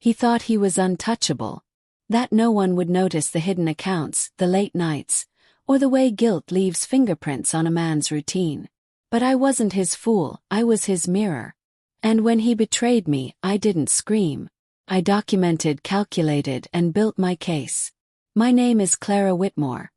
He thought he was untouchable, that no one would notice the hidden accounts, the late nights, or the way guilt leaves fingerprints on a man's routine. But I wasn't his fool, I was his mirror. And when he betrayed me, I didn't scream. I documented, calculated, and built my case. My name is Clara Whitmore,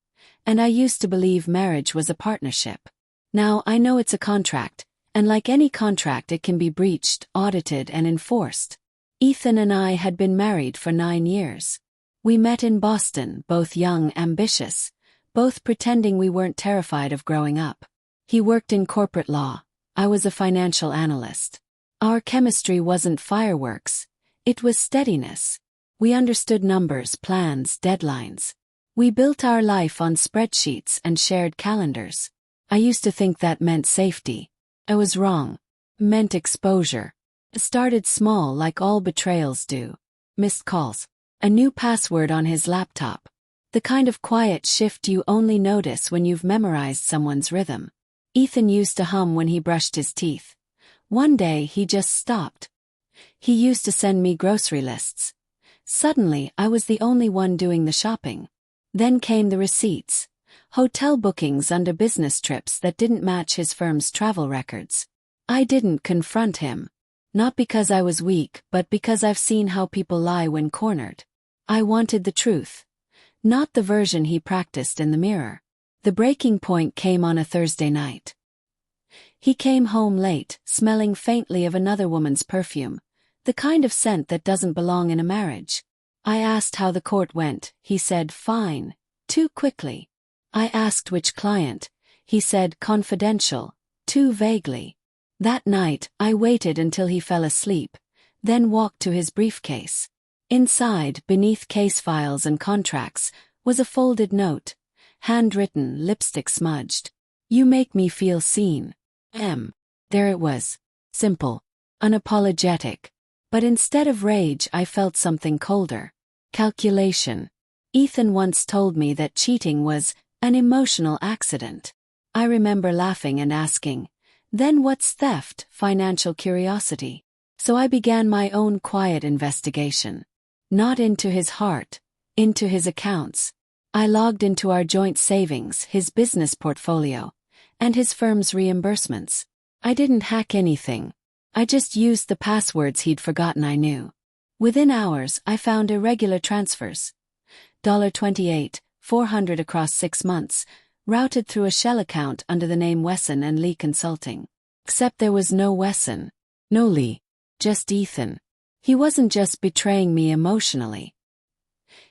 and I used to believe marriage was a partnership. Now I know it's a contract, and like any contract it can be breached, audited, and enforced. Ethan and I had been married for 9 years. We met in Boston, both young, ambitious, both pretending we weren't terrified of growing up. He worked in corporate law, I was a financial analyst. Our chemistry wasn't fireworks, it was steadiness. We understood numbers, plans, deadlines. We built our life on spreadsheets and shared calendars. I used to think that meant safety. I was wrong. Meant exposure. It started small like all betrayals do. Missed calls. A new password on his laptop. The kind of quiet shift you only notice when you've memorized someone's rhythm. Ethan used to hum when he brushed his teeth. One day he just stopped. He used to send me grocery lists. Suddenly I was the only one doing the shopping. Then came the receipts. Hotel bookings under business trips that didn't match his firm's travel records. I didn't confront him. Not because I was weak, but because I've seen how people lie when cornered. I wanted the truth. Not the version he practiced in the mirror. The breaking point came on a Thursday night. He came home late, smelling faintly of another woman's perfume, the kind of scent that doesn't belong in a marriage. I asked how the court went, he said fine, too quickly. I asked which client, he said confidential, too vaguely. That night, I waited until he fell asleep, then walked to his briefcase. Inside, beneath case files and contracts, was a folded note, handwritten, lipstick smudged. You make me feel seen. There it was. Simple. Unapologetic. But instead of rage, I felt something colder. Calculation. Ethan once told me that cheating was an emotional accident. I remember laughing and asking, then what's theft? Financial curiosity. So I began my own quiet investigation. Not into his heart, into his accounts. I logged into our joint savings, his business portfolio, and his firm's reimbursements. I didn't hack anything. I just used the passwords he'd forgotten I knew. Within hours, I found irregular transfers. $28,400 across 6 months, routed through a shell account under the name Wesson and Lee Consulting. Except there was no Wesson, no Lee, just Ethan. He wasn't just betraying me emotionally.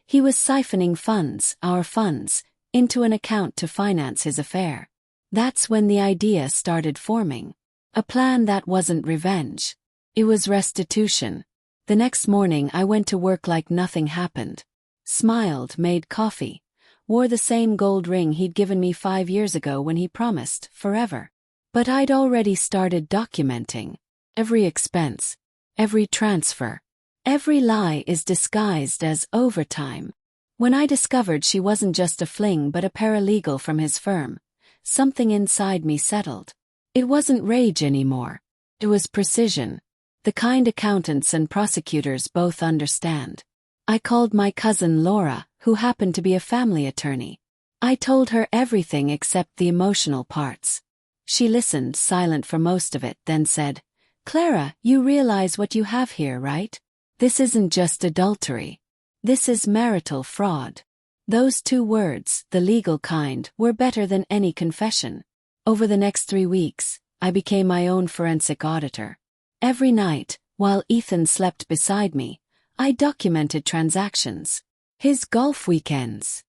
He was siphoning funds, our funds, into an account to finance his affair. That's when the idea started forming. A plan that wasn't revenge. It was restitution. The next morning I went to work like nothing happened. Smiled, made coffee, wore the same gold ring he'd given me 5 years ago when he promised, forever. But I'd already started documenting. Every expense, every transfer, every lie is disguised as overtime. When I discovered she wasn't just a fling but a paralegal from his firm, something inside me settled. It wasn't rage anymore. It was precision. The kind accountants and prosecutors both understand. I called my cousin Laura, who happened to be a family attorney. I told her everything except the emotional parts. She listened, silent for most of it, then said, Clara, you realize what you have here, right? This isn't just adultery. This is marital fraud. Those 2 words, the legal kind, were better than any confession. Over the next 3 weeks, I became my own forensic auditor. Every night, while Ethan slept beside me, I documented transactions. His golf weekends.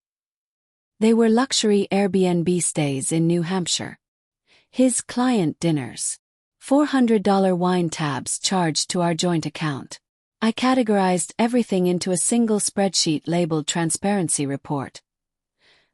They were luxury Airbnb stays in New Hampshire. His client dinners. $400 wine tabs charged to our joint account. I categorized everything into a single spreadsheet labeled Transparency Report.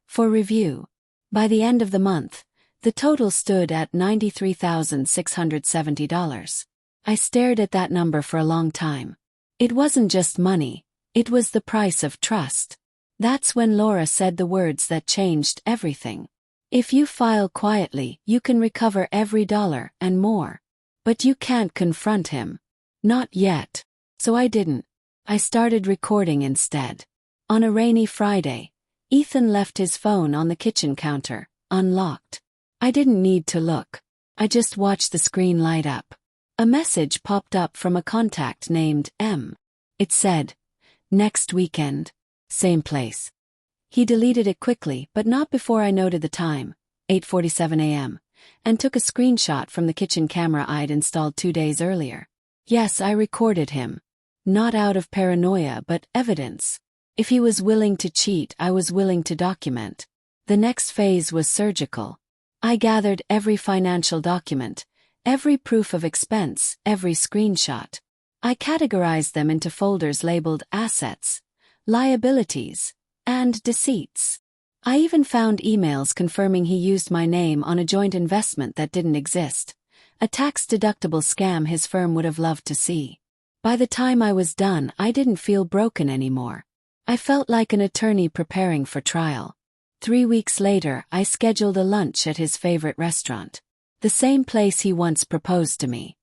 For review. By the end of the month, the total stood at $93,670. I stared at that number for a long time. It wasn't just money, it was the price of trust. That's when Laura said the words that changed everything. If you file quietly, you can recover every dollar and more. But you can't confront him. Not yet. So I didn't. I started recording instead. On a rainy Friday, Ethan left his phone on the kitchen counter, unlocked. I didn't need to look. I just watched the screen light up. A message popped up from a contact named M. It said, "Next weekend. Same place." He deleted it quickly, but not before I noted the time, 8:47 a.m., and took a screenshot from the kitchen camera I'd installed 2 days earlier. Yes, I recorded him. Not out of paranoia, but evidence. If he was willing to cheat, I was willing to document. The next phase was surgical. I gathered every financial document, every proof of expense, every screenshot. I categorized them into folders labeled assets, liabilities, and deceits. I even found emails confirming he used my name on a joint investment that didn't exist, a tax-deductible scam his firm would have loved to see. By the time I was done, I didn't feel broken anymore. I felt like an attorney preparing for trial. 3 weeks later, I scheduled a lunch at his favorite restaurant, the same place he once proposed to me.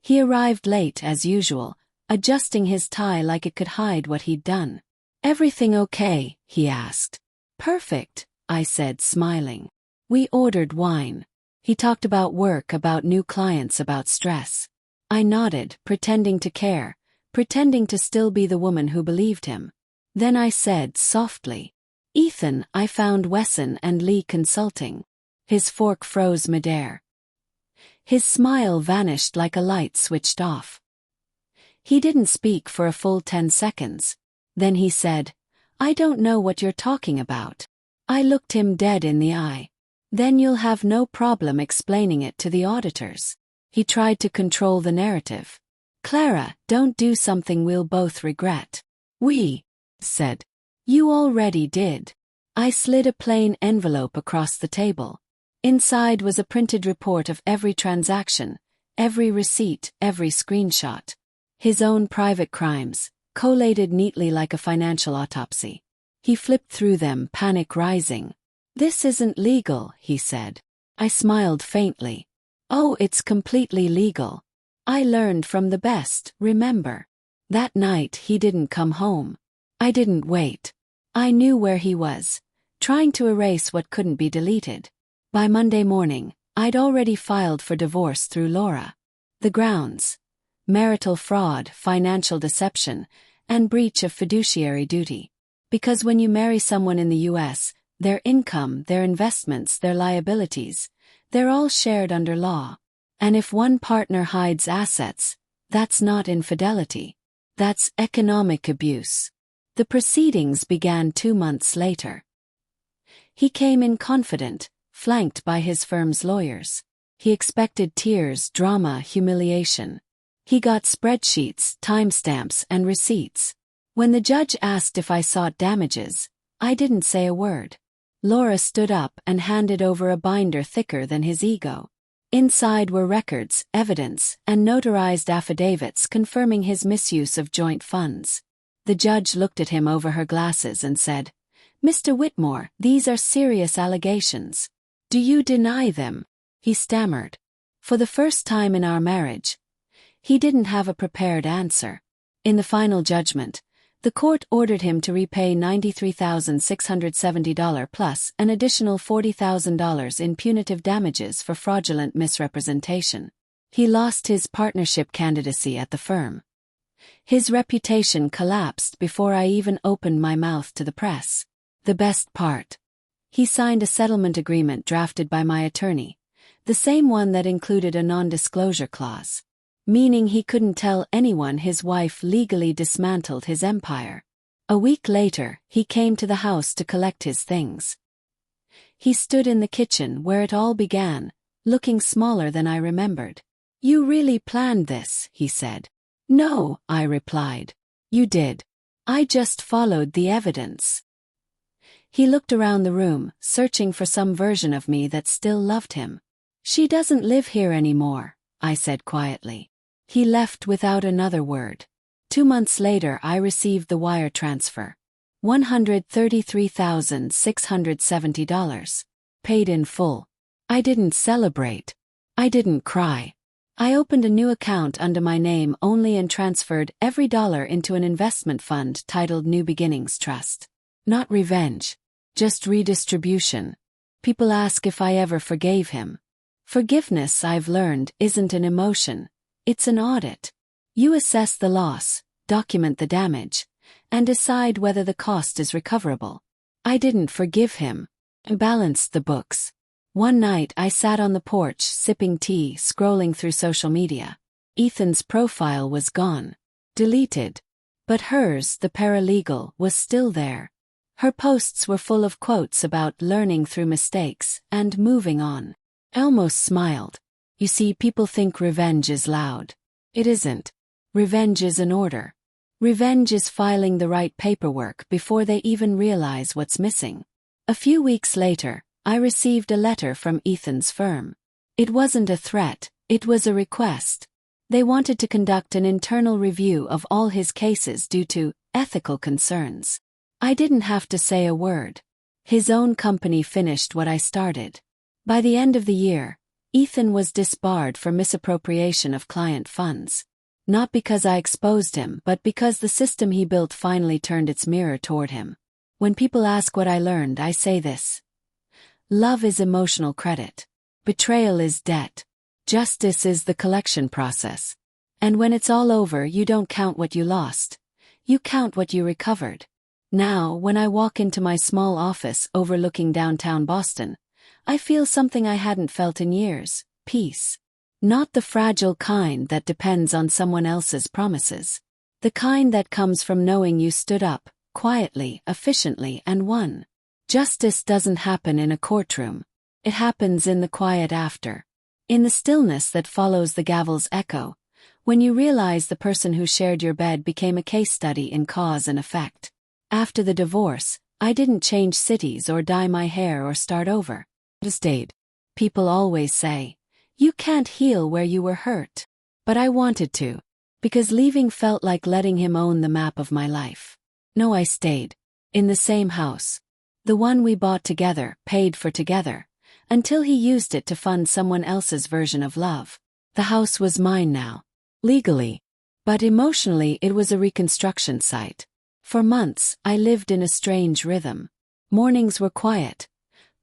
He arrived late as usual, adjusting his tie like it could hide what he'd done. "Everything okay?" he asked. "Perfect," I said, smiling. We ordered wine. He talked about work, about new clients, about stress. I nodded, pretending to care, pretending to still be the woman who believed him. Then I said softly, "Ethan, I found Wesson and Lee Consulting." His fork froze midair. His smile vanished like a light switched off. He didn't speak for a full 10 seconds. Then he said, "I don't know what you're talking about." I looked him dead in the eye. "Then you'll have no problem explaining it to the auditors." He tried to control the narrative. "Clara, don't do something we'll both regret." "We," said. "You already did." I slid a plain envelope across the table. Inside was a printed report of every transaction, every receipt, every screenshot. His own private crimes, collated neatly like a financial autopsy. He flipped through them, panic rising. "This isn't legal," he said. I smiled faintly. "Oh, it's completely legal. I learned from the best, remember." That night he didn't come home. I didn't wait. I knew where he was, trying to erase what couldn't be deleted. By Monday morning, I'd already filed for divorce through Laura. The grounds: marital fraud, financial deception, and breach of fiduciary duty. Because when you marry someone in the US, their income, their investments, their liabilities, they're all shared under law. And if one partner hides assets, that's not infidelity. That's economic abuse. The proceedings began 2 months later. He came in confident, flanked by his firm's lawyers. He expected tears, drama, humiliation. He got spreadsheets, timestamps, and receipts. When the judge asked if I sought damages, I didn't say a word. Laura stood up and handed over a binder thicker than his ego. Inside were records, evidence, and notarized affidavits confirming his misuse of joint funds. The judge looked at him over her glasses and said, "Mr. Whitmore, these are serious allegations. Do you deny them?" He stammered. For the first time in our marriage, he didn't have a prepared answer. In the final judgment, the court ordered him to repay $93,670 plus an additional $40,000 in punitive damages for fraudulent misrepresentation. He lost his partnership candidacy at the firm. His reputation collapsed before I even opened my mouth to the press. The best part: he signed a settlement agreement drafted by my attorney, the same one that included a non-disclosure clause. Meaning he couldn't tell anyone his wife legally dismantled his empire. A week later, he came to the house to collect his things. He stood in the kitchen where it all began, looking smaller than I remembered. "You really planned this," he said. "No," I replied. "You did. I just followed the evidence." He looked around the room, searching for some version of me that still loved him. "She doesn't live here anymore," I said quietly. He left without another word. 2 months later I received the wire transfer. $133,670. Paid in full. I didn't celebrate. I didn't cry. I opened a new account under my name only and transferred every dollar into an investment fund titled New Beginnings Trust. Not revenge, just redistribution. People ask if I ever forgave him. Forgiveness, I've learned, isn't an emotion. It's an audit. You assess the loss, document the damage, and decide whether the cost is recoverable. I didn't forgive him. I balanced the books. One night I sat on the porch sipping tea, scrolling through social media. Ethan's profile was gone. Deleted. But hers, the paralegal, was still there. Her posts were full of quotes about learning through mistakes and moving on. I almost smiled. You see, people think revenge is loud. It isn't. Revenge is an order. Revenge is filing the right paperwork before they even realize what's missing. A few weeks later, I received a letter from Ethan's firm. It wasn't a threat, it was a request. They wanted to conduct an internal review of all his cases due to ethical concerns. I didn't have to say a word. His own company finished what I started. By the end of the year, Ethan was disbarred for misappropriation of client funds. Not because I exposed him, but because the system he built finally turned its mirror toward him. When people ask what I learned, I say this. Love is emotional credit. Betrayal is debt. Justice is the collection process. And when it's all over, you don't count what you lost. You count what you recovered. Now, when I walk into my small office overlooking downtown Boston, I feel something I hadn't felt in years: peace. Not the fragile kind that depends on someone else's promises. The kind that comes from knowing you stood up, quietly, efficiently, and won. Justice doesn't happen in a courtroom. It happens in the quiet after. In the stillness that follows the gavel's echo, when you realize the person who shared your bed became a case study in cause and effect. After the divorce, I didn't change cities or dye my hair or start over. I stayed. People always say, you can't heal where you were hurt. But I wanted to, because leaving felt like letting him own the map of my life. No, I stayed. In the same house. The one we bought together, paid for together, until he used it to fund someone else's version of love. The house was mine now. Legally. But emotionally it was a reconstruction site. For months, I lived in a strange rhythm. Mornings were quiet.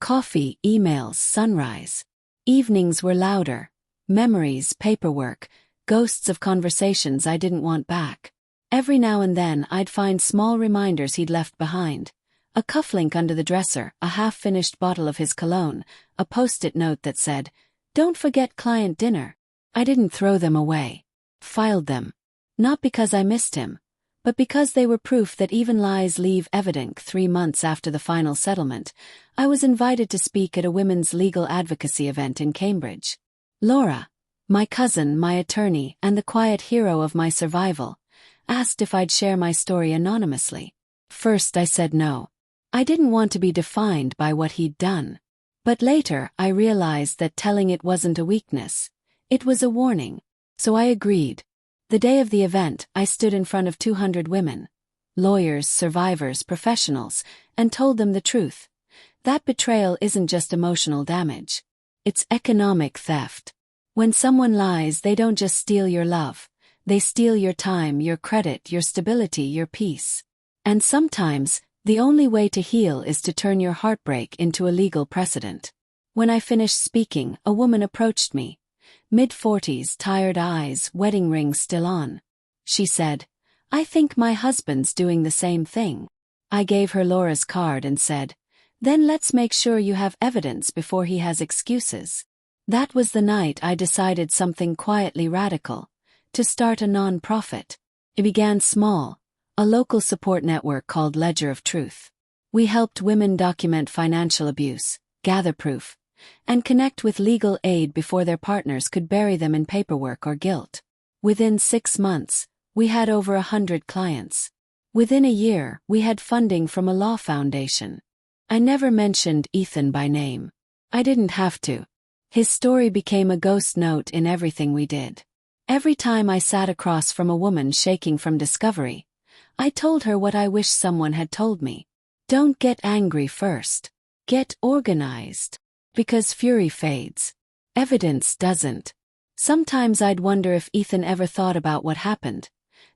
Coffee, emails, sunrise. Evenings were louder. Memories, paperwork, ghosts of conversations I didn't want back. Every now and then I'd find small reminders he'd left behind. A cufflink under the dresser, a half-finished bottle of his cologne, a post-it note that said, "Don't forget client dinner." I didn't throw them away. Filed them. Not because I missed him, but because they were proof that even lies leave evidence. 3 months after the final settlement, I was invited to speak at a women's legal advocacy event in Cambridge. Laura, my cousin, my attorney, and the quiet hero of my survival, asked if I'd share my story anonymously. First I said no. I didn't want to be defined by what he'd done. But later I realized that telling it wasn't a weakness. It was a warning. So I agreed. The day of the event, I stood in front of 200 women, lawyers, survivors, professionals, and told them the truth. That betrayal isn't just emotional damage. It's economic theft. When someone lies, they don't just steal your love. They steal your time, your credit, your stability, your peace. And sometimes, the only way to heal is to turn your heartbreak into a legal precedent. When I finished speaking, a woman approached me. Mid-40s, tired eyes, wedding ring still on. She said, "I think my husband's doing the same thing." I gave her Laura's card and said, "Then let's make sure you have evidence before he has excuses." That was the night I decided something quietly radical, to start a non-profit. It began small, a local support network called Ledger of Truth. We helped women document financial abuse, gather proof, and connect with legal aid before their partners could bury them in paperwork or guilt. Within 6 months, we had over 100 clients. Within a year, we had funding from a law foundation. I never mentioned Ethan by name. I didn't have to. His story became a ghost note in everything we did. Every time I sat across from a woman shaking from discovery, I told her what I wish someone had told me. Don't get angry first. Get organized. Because fury fades. Evidence doesn't. Sometimes I'd wonder if Ethan ever thought about what happened.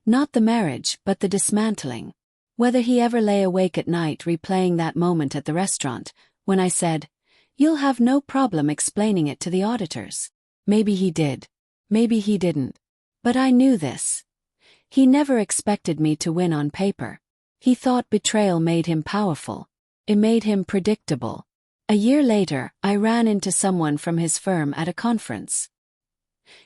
Not the marriage, but the dismantling. Whether he ever lay awake at night replaying that moment at the restaurant, when I said, "You'll have no problem explaining it to the auditors." Maybe he did. Maybe he didn't. But I knew this. He never expected me to win on paper. He thought betrayal made him powerful. It made him predictable. A year later, I ran into someone from his firm at a conference.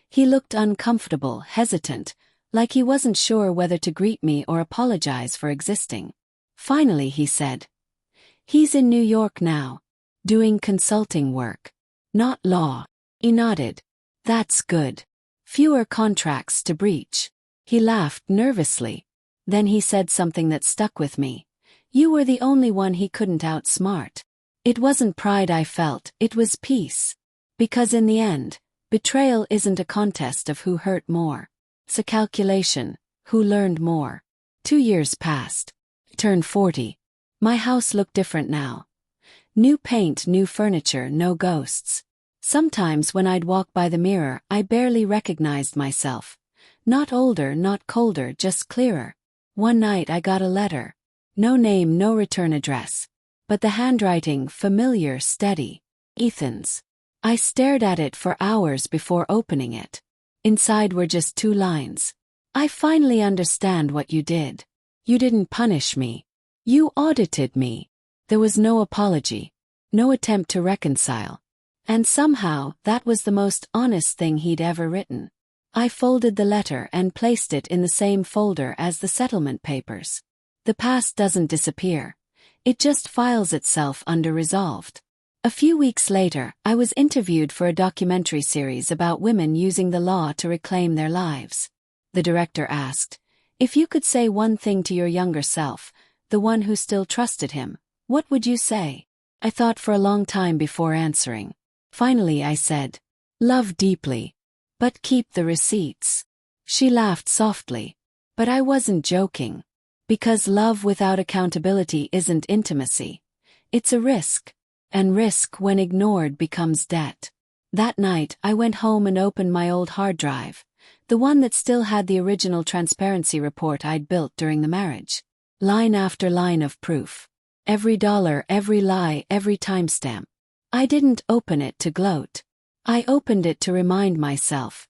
He looked uncomfortable, hesitant, like he wasn't sure whether to greet me or apologize for existing. Finally he said, "He's in New York now, doing consulting work. Not law." He nodded. "That's good. Fewer contracts to breach." He laughed nervously. Then he said something that stuck with me. "You were the only one he couldn't outsmart." It wasn't pride I felt, it was peace. Because in the end, betrayal isn't a contest of who hurt more. It's a calculation, who learned more. 2 years passed. I turned 40. My house looked different now. New paint, new furniture, no ghosts. Sometimes when I'd walk by the mirror, I barely recognized myself. Not older, not colder, just clearer. One night I got a letter. No name, no return address. But the handwriting, familiar, steady. Ethan's. I stared at it for hours before opening it. Inside were just 2 lines. "I finally understand what you did. You didn't punish me. You audited me." There was no apology. No attempt to reconcile. And somehow, that was the most honest thing he'd ever written. I folded the letter and placed it in the same folder as the settlement papers. The past doesn't disappear. It just files itself under resolved. A few weeks later, I was interviewed for a documentary series about women using the law to reclaim their lives. The director asked, "If you could say one thing to your younger self, the one who still trusted him, what would you say?" I thought for a long time before answering. Finally I said, "Love deeply. But keep the receipts." She laughed softly. But I wasn't joking. Because love without accountability isn't intimacy. It's a risk. And risk, when ignored, becomes debt. That night, I went home and opened my old hard drive. The one that still had the original transparency report I'd built during the marriage. Line after line of proof. Every dollar, every lie, every timestamp. I didn't open it to gloat. I opened it to remind myself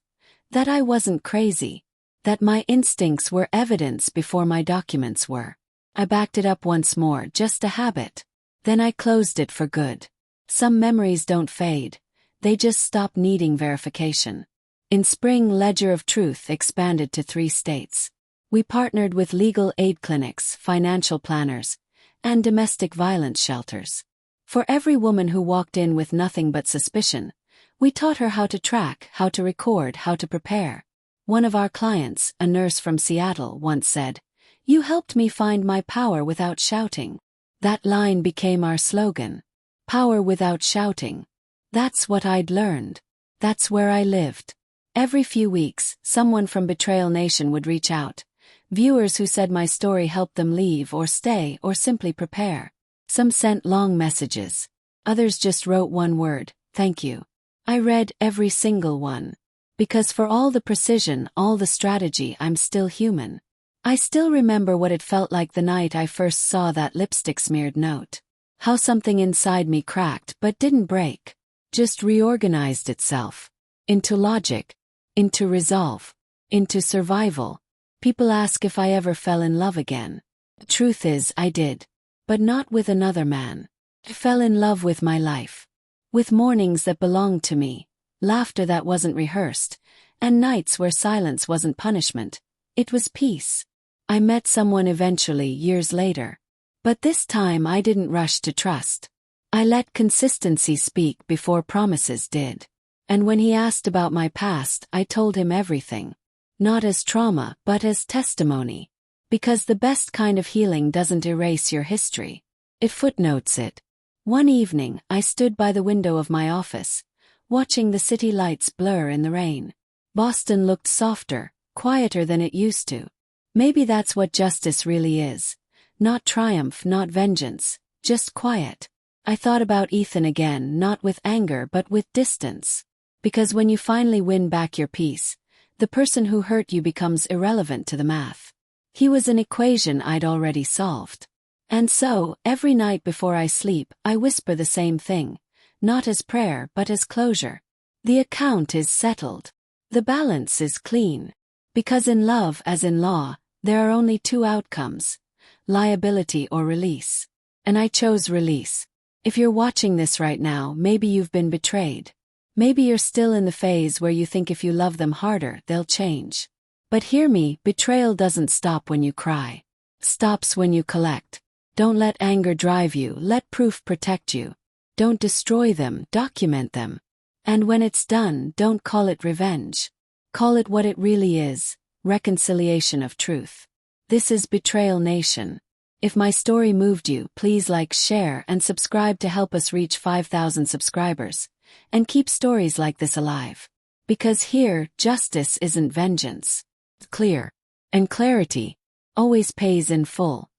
that I wasn't crazy. That my instincts were evidence before my documents were. I backed it up once more, just a habit. Then I closed it for good. Some memories don't fade. They just stop needing verification. In spring, Ledger of Truth expanded to 3 states. We partnered with legal aid clinics, financial planners, and domestic violence shelters. For every woman who walked in with nothing but suspicion, we taught her how to track, how to record, how to prepare. One of our clients, a nurse from Seattle, once said, "You helped me find my power without shouting." That line became our slogan. Power without shouting. That's what I'd learned. That's where I lived. Every few weeks, someone from Betrayal Nation would reach out. Viewers who said my story helped them leave or stay or simply prepare. Some sent long messages. Others just wrote one word, "Thank you." I read every single one. Because for all the precision, all the strategy, I'm still human. I still remember what it felt like the night I first saw that lipstick-smeared note. How something inside me cracked but didn't break. Just reorganized itself. Into logic. Into resolve. Into survival. People ask if I ever fell in love again. The truth is, I did. But not with another man. I fell in love with my life. With mornings that belonged to me. Laughter that wasn't rehearsed, and nights where silence wasn't punishment. It was peace. I met someone eventually, years later. But this time I didn't rush to trust. I let consistency speak before promises did. And when he asked about my past, I told him everything. Not as trauma, but as testimony. Because the best kind of healing doesn't erase your history. It footnotes it. One evening, I stood by the window of my office, watching the city lights blur in the rain. Boston looked softer, quieter than it used to. Maybe that's what justice really is. Not triumph, not vengeance, just quiet. I thought about Ethan again, not with anger but with distance. Because when you finally win back your peace, the person who hurt you becomes irrelevant to the math. He was an equation I'd already solved. And so, every night before I sleep, I whisper the same thing, not as prayer but as closure. The account is settled. The balance is clean. Because in love, as in law, there are only two outcomes: liability or release. And I chose release. If you're watching this right now, maybe you've been betrayed. Maybe you're still in the phase where you think if you love them harder, they'll change. But hear me, betrayal doesn't stop when you cry. Stops when you collect. Don't let anger drive you, let proof protect you. Don't destroy them, document them. And when it's done, don't call it revenge. Call it what it really is: reconciliation of truth. This is Betrayal Nation. If my story moved you, please like, share, and subscribe to help us reach 5,000 subscribers. And keep stories like this alive. Because here, justice isn't vengeance. It's clear. And clarity always pays in full.